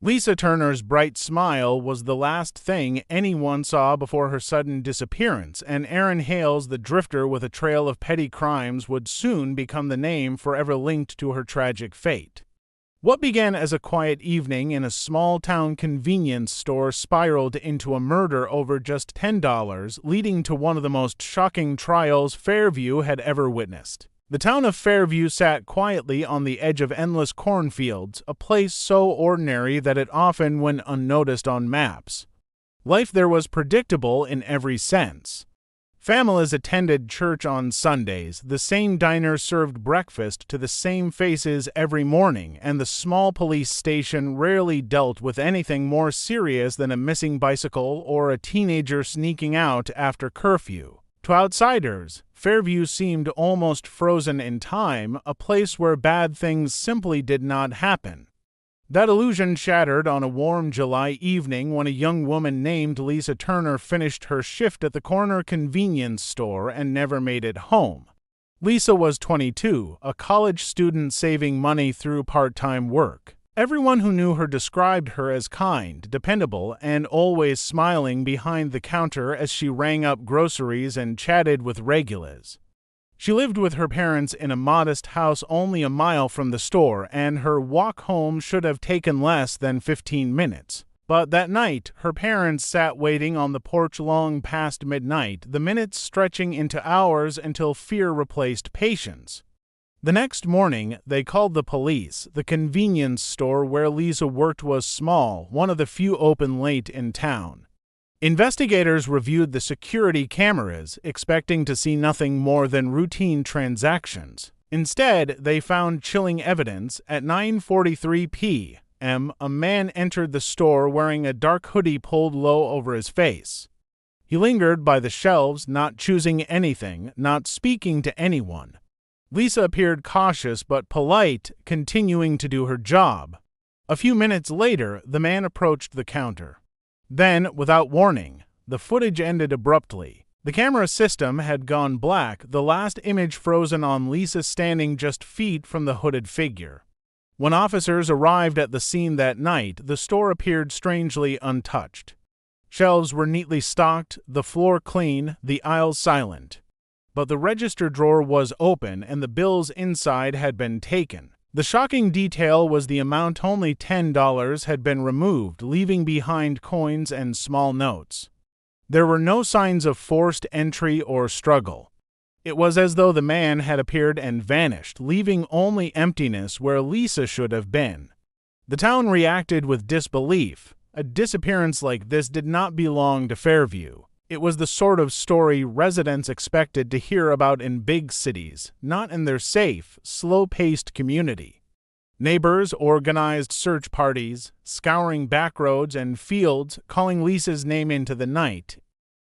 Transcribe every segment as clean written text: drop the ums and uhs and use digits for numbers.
Lisa Turner's bright smile was the last thing anyone saw before her sudden disappearance, and Aaron Hales, the drifter with a trail of petty crimes, would soon become the name forever linked to her tragic fate. What began as a quiet evening in a small-town convenience store spiraled into a murder over just $10, leading to one of the most shocking trials Fairview had ever witnessed. The town of Fairview sat quietly on the edge of endless cornfields, a place so ordinary that it often went unnoticed on maps. Life there was predictable in every sense. Families attended church on Sundays, the same diner served breakfast to the same faces every morning, and the small police station rarely dealt with anything more serious than a missing bicycle or a teenager sneaking out after curfew. To outsiders, Fairview seemed almost frozen in time, a place where bad things simply did not happen. That illusion shattered on a warm July evening when a young woman named Lisa Turner finished her shift at the corner convenience store and never made it home. Lisa was 22, a college student saving money through part-time work. Everyone who knew her described her as kind, dependable, and always smiling behind the counter as she rang up groceries and chatted with regulars. She lived with her parents in a modest house only a mile from the store, and her walk home should have taken less than 15 minutes. But that night, her parents sat waiting on the porch long past midnight, the minutes stretching into hours until fear replaced patience. The next morning, they called the police. The convenience store where Lisa worked was small, one of the few open late in town. Investigators reviewed the security cameras, expecting to see nothing more than routine transactions. Instead, they found chilling evidence. At 9:43 p.m., a man entered the store wearing a dark hoodie pulled low over his face. He lingered by the shelves, not choosing anything, not speaking to anyone. Lisa appeared cautious but polite, continuing to do her job. A few minutes later, the man approached the counter. Then, without warning, the footage ended abruptly. The camera system had gone black, the last image frozen on Lisa standing just feet from the hooded figure. When officers arrived at the scene that night, the store appeared strangely untouched. Shelves were neatly stocked, the floor clean, the aisles silent. But the register drawer was open and the bills inside had been taken. The shocking detail was the amount, only $10, had been removed, leaving behind coins and small notes. There were no signs of forced entry or struggle. It was as though the man had appeared and vanished, leaving only emptiness where Lisa should have been. The town reacted with disbelief. A disappearance like this did not belong to Fairview. It was the sort of story residents expected to hear about in big cities, not in their safe, slow-paced community. Neighbors organized search parties, scouring back roads and fields, calling Lisa's name into the night.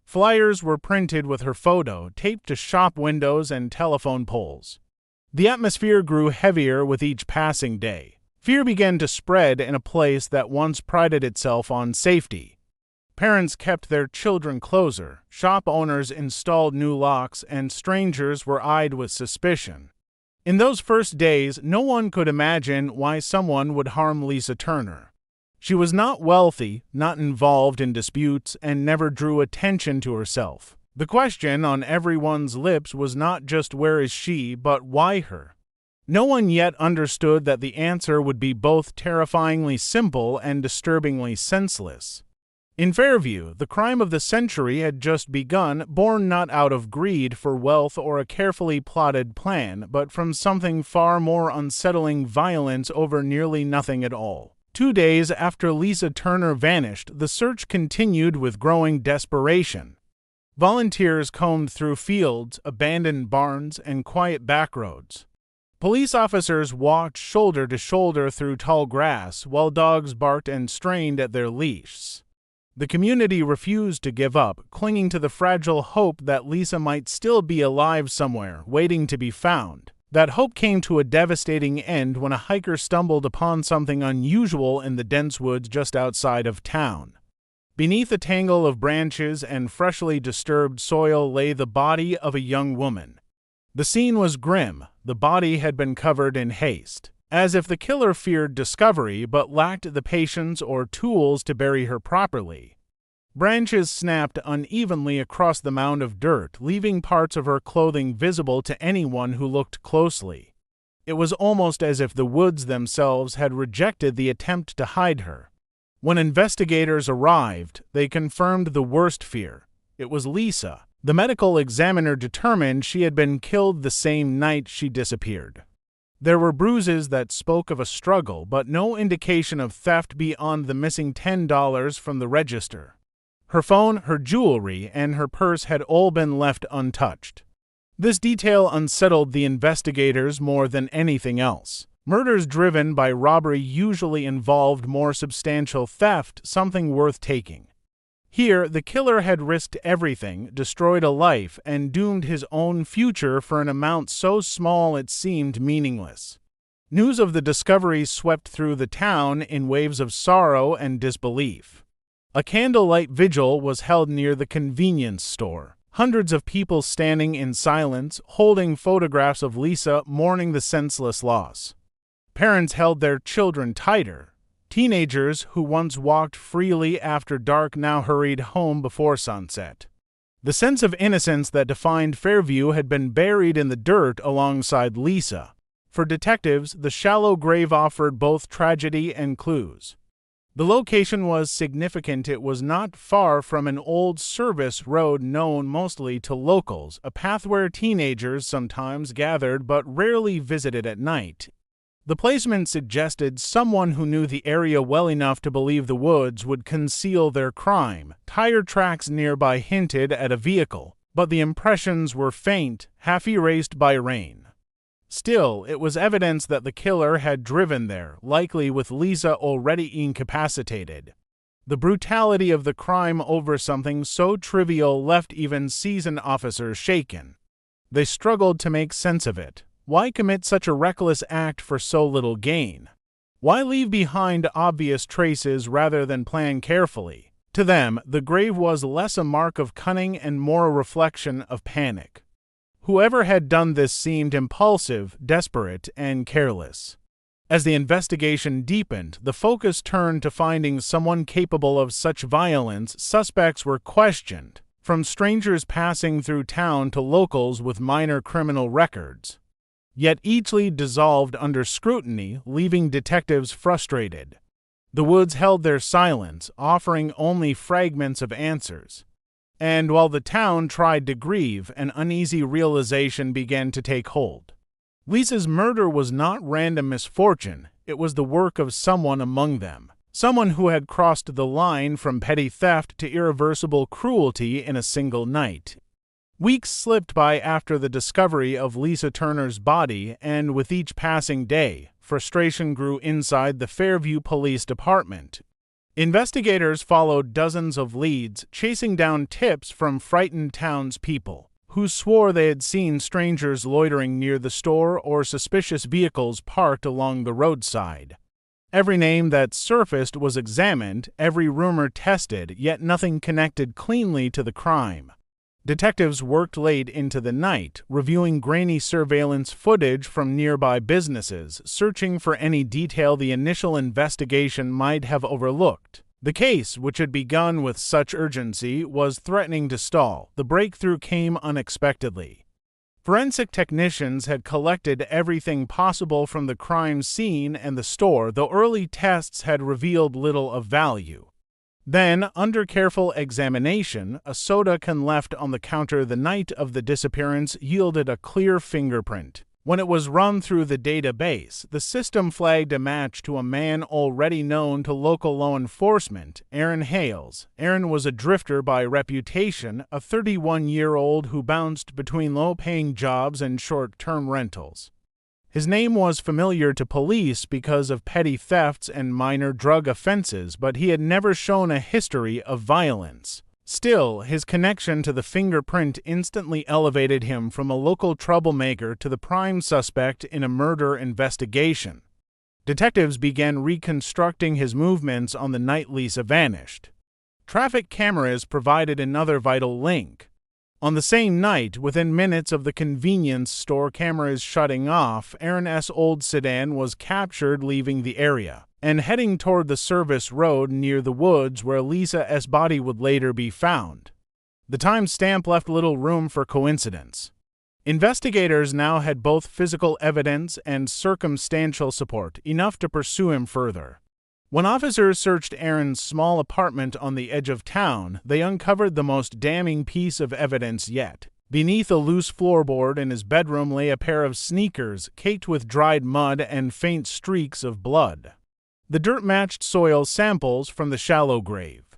Flyers were printed with her photo, taped to shop windows and telephone poles. The atmosphere grew heavier with each passing day. Fear began to spread in a place that once prided itself on safety. Parents kept their children closer, shop owners installed new locks, and strangers were eyed with suspicion. In those first days, no one could imagine why someone would harm Lisa Turner. She was not wealthy, not involved in disputes, and never drew attention to herself. The question on everyone's lips was not just where is she, but why her? No one yet understood that the answer would be both terrifyingly simple and disturbingly senseless. In Fairview, the crime of the century had just begun, born not out of greed for wealth or a carefully plotted plan, but from something far more unsettling: violence over nearly nothing at all. 2 days after Lisa Turner vanished, the search continued with growing desperation. Volunteers combed through fields, abandoned barns, and quiet backroads. Police officers walked shoulder to shoulder through tall grass, while dogs barked and strained at their leashes. The community refused to give up, clinging to the fragile hope that Lisa might still be alive somewhere, waiting to be found. That hope came to a devastating end when a hiker stumbled upon something unusual in the dense woods just outside of town. Beneath a tangle of branches and freshly disturbed soil lay the body of a young woman. The scene was grim. The body had been covered in haste. as if the killer feared discovery but lacked the patience or tools to bury her properly. Branches snapped unevenly across the mound of dirt, leaving parts of her clothing visible to anyone who looked closely. It was almost as if the woods themselves had rejected the attempt to hide her. When investigators arrived, they confirmed the worst fear. It was Lisa. The medical examiner determined she had been killed the same night she disappeared. There were bruises that spoke of a struggle, but no indication of theft beyond the missing $10 from the register. Her phone, her jewelry, and her purse had all been left untouched. This detail unsettled the investigators more than anything else. Murders driven by robbery usually involved more substantial theft, something worth taking. Here, the killer had risked everything, destroyed a life, and doomed his own future for an amount so small it seemed meaningless. News of the discovery swept through the town in waves of sorrow and disbelief. A candlelight vigil was held near the convenience store. Hundreds of people standing in silence, holding photographs of Lisa mourning the senseless loss. Parents held their children tighter. Teenagers who once walked freely after dark now hurried home before sunset. The sense of innocence that defined Fairview had been buried in the dirt alongside Lisa. For detectives, the shallow grave offered both tragedy and clues. The location was significant. It was not far from an old service road known mostly to locals, a path where teenagers sometimes gathered but rarely visited at night. The placement suggested someone who knew the area well enough to believe the woods would conceal their crime. Tire tracks nearby hinted at a vehicle, but the impressions were faint, half erased by rain. Still, it was evidence that the killer had driven there, likely with Lisa already incapacitated. The brutality of the crime over something so trivial left even seasoned officers shaken. They struggled to make sense of it. Why commit such a reckless act for so little gain? Why leave behind obvious traces rather than plan carefully? To them, the grave was less a mark of cunning and more a reflection of panic. Whoever had done this seemed impulsive, desperate, and careless. As the investigation deepened, the focus turned to finding someone capable of such violence. Suspects were questioned, from strangers passing through town to locals with minor criminal records. Yet each lead dissolved under scrutiny, leaving detectives frustrated. The woods held their silence, offering only fragments of answers. And while the town tried to grieve, an uneasy realization began to take hold. Lisa's murder was not random misfortune, it was the work of someone among them. Someone who had crossed the line from petty theft to irreversible cruelty in a single night. Weeks slipped by after the discovery of Lisa Turner's body, and with each passing day, frustration grew inside the Fairview Police Department. Investigators followed dozens of leads, chasing down tips from frightened townspeople, who swore they had seen strangers loitering near the store or suspicious vehicles parked along the roadside. Every name that surfaced was examined, every rumor tested, yet nothing connected cleanly to the crime. Detectives worked late into the night, reviewing grainy surveillance footage from nearby businesses, searching for any detail the initial investigation might have overlooked. The case, which had begun with such urgency, was threatening to stall. The breakthrough came unexpectedly. Forensic technicians had collected everything possible from the crime scene and the store, though early tests had revealed little of value. Then, under careful examination, a soda can left on the counter the night of the disappearance yielded a clear fingerprint. When it was run through the database, the system flagged a match to a man already known to local law enforcement, Aaron Hales. Aaron was a drifter by reputation, a 31-year-old who bounced between low-paying jobs and short-term rentals. His name was familiar to police because of petty thefts and minor drug offenses, but he had never shown a history of violence. Still, his connection to the fingerprint instantly elevated him from a local troublemaker to the prime suspect in a murder investigation. Detectives began reconstructing his movements on the night Lisa vanished. Traffic cameras provided another vital link. On the same night, within minutes of the convenience store cameras shutting off, Aaron S. old sedan was captured leaving the area and heading toward the service road near the woods where Lisa S. body would later be found. The timestamp left little room for coincidence. Investigators now had both physical evidence and circumstantial support, enough to pursue him further. When officers searched Aaron's small apartment on the edge of town, they uncovered the most damning piece of evidence yet. Beneath a loose floorboard in his bedroom lay a pair of sneakers caked with dried mud and faint streaks of blood. The dirt matched soil samples from the shallow grave.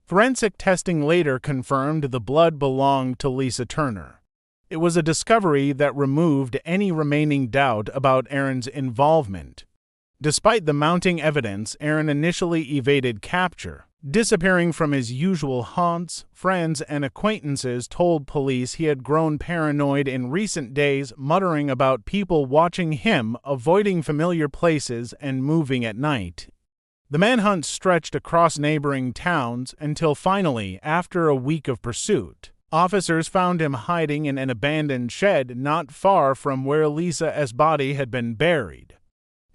Forensic testing later confirmed the blood belonged to Lisa Turner. It was a discovery that removed any remaining doubt about Aaron's involvement. Despite the mounting evidence, Aaron initially evaded capture. Disappearing from his usual haunts, friends and acquaintances told police he had grown paranoid in recent days, muttering about people watching him, avoiding familiar places, and moving at night. The manhunt stretched across neighboring towns until finally, after a week of pursuit, officers found him hiding in an abandoned shed not far from where Lisa S. body had been buried.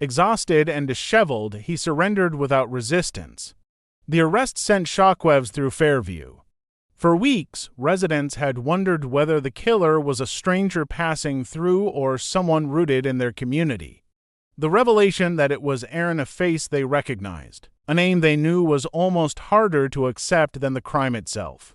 Exhausted and disheveled, he surrendered without resistance. The arrest sent shockwaves through Fairview. For weeks, residents had wondered whether the killer was a stranger passing through or someone rooted in their community. The revelation that it was Aaron, a face they recognized, a name they knew, was almost harder to accept than the crime itself.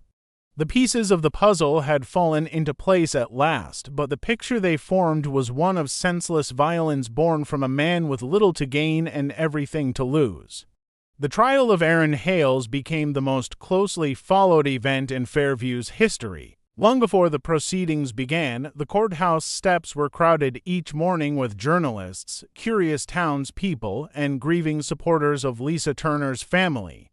The pieces of the puzzle had fallen into place at last, but the picture they formed was one of senseless violence born from a man with little to gain and everything to lose. The trial of Aaron Hales became the most closely followed event in Fairview's history. Long before the proceedings began, the courthouse steps were crowded each morning with journalists, curious townspeople, and grieving supporters of Lisa Turner's family.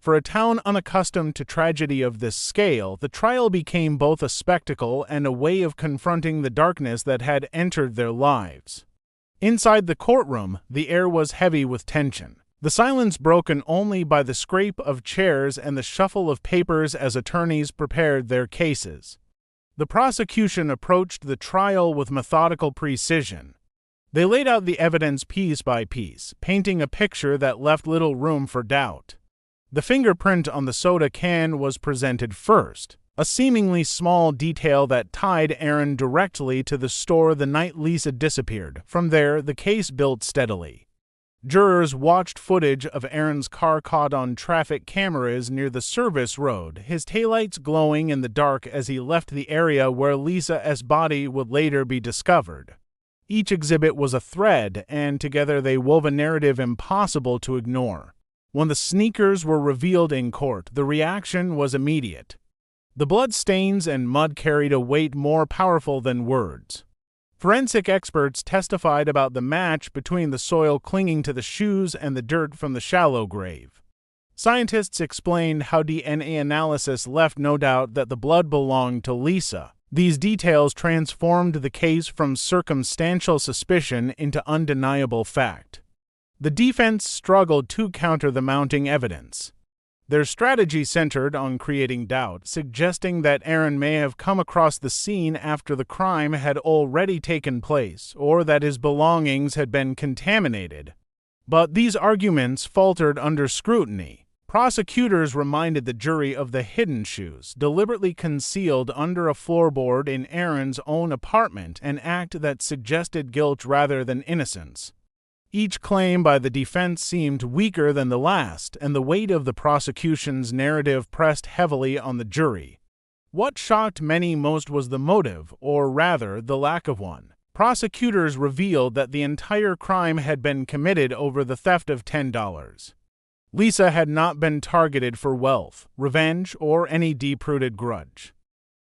For a town unaccustomed to tragedy of this scale, the trial became both a spectacle and a way of confronting the darkness that had entered their lives. Inside the courtroom, the air was heavy with tension. The silence broken only by the scrape of chairs and the shuffle of papers as attorneys prepared their cases. The prosecution approached the trial with methodical precision. They laid out the evidence piece by piece, painting a picture that left little room for doubt. The fingerprint on the soda can was presented first, a seemingly small detail that tied Aaron directly to the store the night Lisa disappeared. From there, the case built steadily. Jurors watched footage of Aaron's car caught on traffic cameras near the service road, his taillights glowing in the dark as he left the area where Lisa S. body would later be discovered. Each exhibit was a thread, and together they wove a narrative impossible to ignore. When the sneakers were revealed in court, the reaction was immediate. The blood stains and mud carried a weight more powerful than words. Forensic experts testified about the match between the soil clinging to the shoes and the dirt from the shallow grave. Scientists explained how DNA analysis left no doubt that the blood belonged to Lisa. These details transformed the case from circumstantial suspicion into undeniable fact. The defense struggled to counter the mounting evidence. Their strategy centered on creating doubt, suggesting that Aaron may have come across the scene after the crime had already taken place, or that his belongings had been contaminated. But these arguments faltered under scrutiny. Prosecutors reminded the jury of the hidden shoes, deliberately concealed under a floorboard in Aaron's own apartment, an act that suggested guilt rather than innocence. Each claim by the defense seemed weaker than the last, and the weight of the prosecution's narrative pressed heavily on the jury. What shocked many most was the motive, or rather, the lack of one. Prosecutors revealed that the entire crime had been committed over the theft of $10. Lisa had not been targeted for wealth, revenge, or any deep-rooted grudge.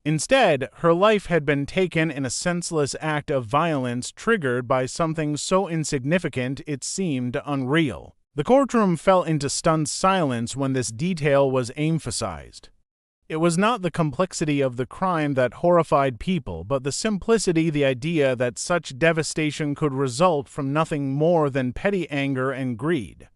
Instead, her life had been taken in a senseless act of violence triggered by something so insignificant it seemed unreal. The courtroom fell into stunned silence when this detail was emphasized. It was not the complexity of the crime that horrified people, but the simplicity, the idea that such devastation could result from nothing more than petty anger and greed.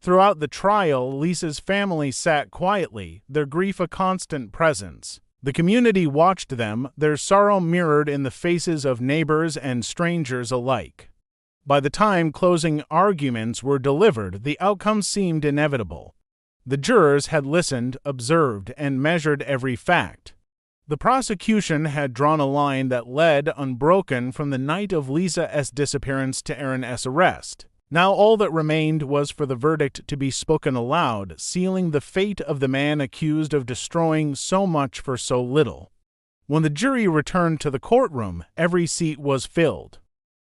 Throughout the trial, Lisa's family sat quietly, their grief a constant presence. The community watched them, their sorrow mirrored in the faces of neighbors and strangers alike. By the time closing arguments were delivered, the outcome seemed inevitable. The jurors had listened, observed, and measured every fact. The prosecution had drawn a line that led unbroken from the night of Lisa S. disappearance to Aaron S. arrest. Now all that remained was for the verdict to be spoken aloud, sealing the fate of the man accused of destroying so much for so little. When the jury returned to the courtroom, every seat was filled.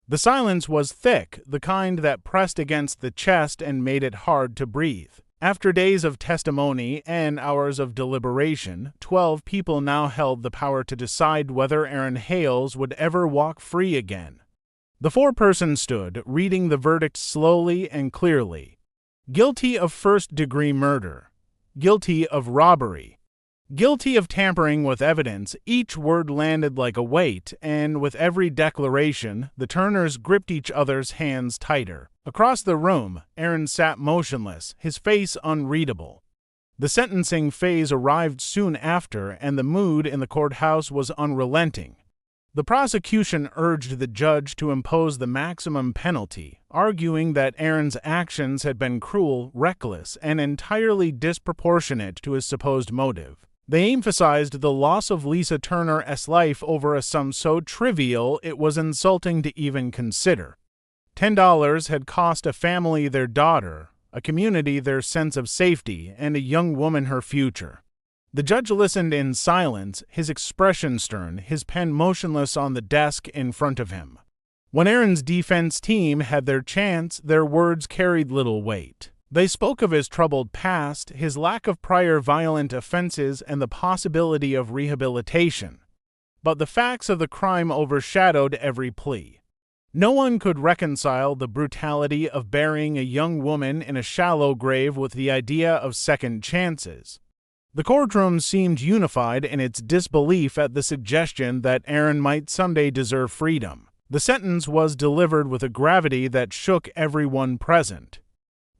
The silence was thick, the kind that pressed against the chest and made it hard to breathe. After days of testimony and hours of deliberation, 12 people now held the power to decide whether Aaron Hales would ever walk free again. The foreperson stood, reading the verdict slowly and clearly. Guilty of first-degree murder. Guilty of robbery. Guilty of tampering with evidence. Each word landed like a weight, and with every declaration, the Turners gripped each other's hands tighter. Across the room, Aaron sat motionless, his face unreadable. The sentencing phase arrived soon after, and the mood in the courthouse was unrelenting. The prosecution urged the judge to impose the maximum penalty, arguing that Aaron's actions had been cruel, reckless, and entirely disproportionate to his supposed motive. They emphasized the loss of Lisa Turner's life over a sum so trivial it was insulting to even consider. $10 had cost a family their daughter, a community their sense of safety, and a young woman her future. The judge listened in silence, his expression stern, his pen motionless on the desk in front of him. When Aaron's defense team had their chance, their words carried little weight. They spoke of his troubled past, his lack of prior violent offenses, and the possibility of rehabilitation. But the facts of the crime overshadowed every plea. No one could reconcile the brutality of burying a young woman in a shallow grave with the idea of second chances. The courtroom seemed unified in its disbelief at the suggestion that Aaron might someday deserve freedom. The sentence was delivered with a gravity that shook everyone present.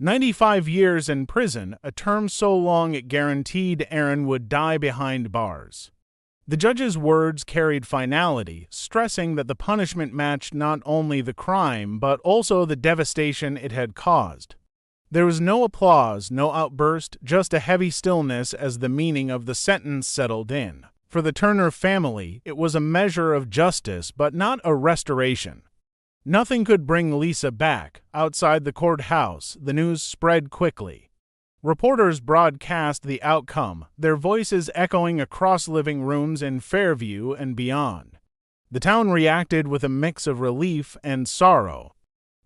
95 years in prison, a term so long it guaranteed Aaron would die behind bars. The judge's words carried finality, stressing that the punishment matched not only the crime, but also the devastation it had caused. There was no applause, no outburst, just a heavy stillness as the meaning of the sentence settled in. For the Turner family, it was a measure of justice, but not a restoration. Nothing could bring Lisa back. Outside the courthouse, the news spread quickly. Reporters broadcast the outcome, their voices echoing across living rooms in Fairview and beyond. The town reacted with a mix of relief and sorrow.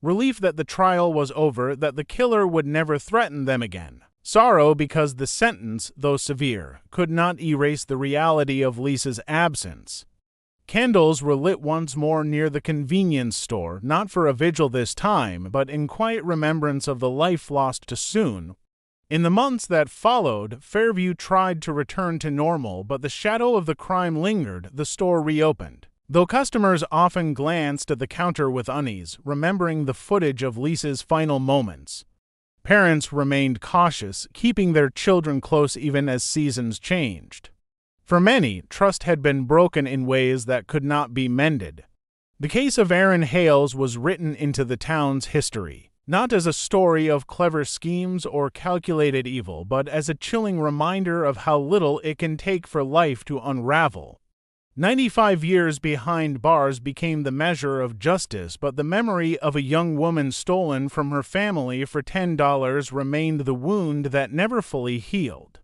Relief that the trial was over, that the killer would never threaten them again. Sorrow because the sentence, though severe, could not erase the reality of Lisa's absence. Candles were lit once more near the convenience store, not for a vigil this time, but in quiet remembrance of the life lost too soon. In the months that followed, Fairview tried to return to normal, but the shadow of the crime lingered. The store reopened. Though customers often glanced at the counter with unease, remembering the footage of Lisa's final moments. Parents remained cautious, keeping their children close even as seasons changed. For many, trust had been broken in ways that could not be mended. The case of Aaron Hales was written into the town's history, not as a story of clever schemes or calculated evil, but as a chilling reminder of how little it can take for life to unravel. 95 years behind bars became the measure of justice, but the memory of a young woman stolen from her family for $10 remained the wound that never fully healed.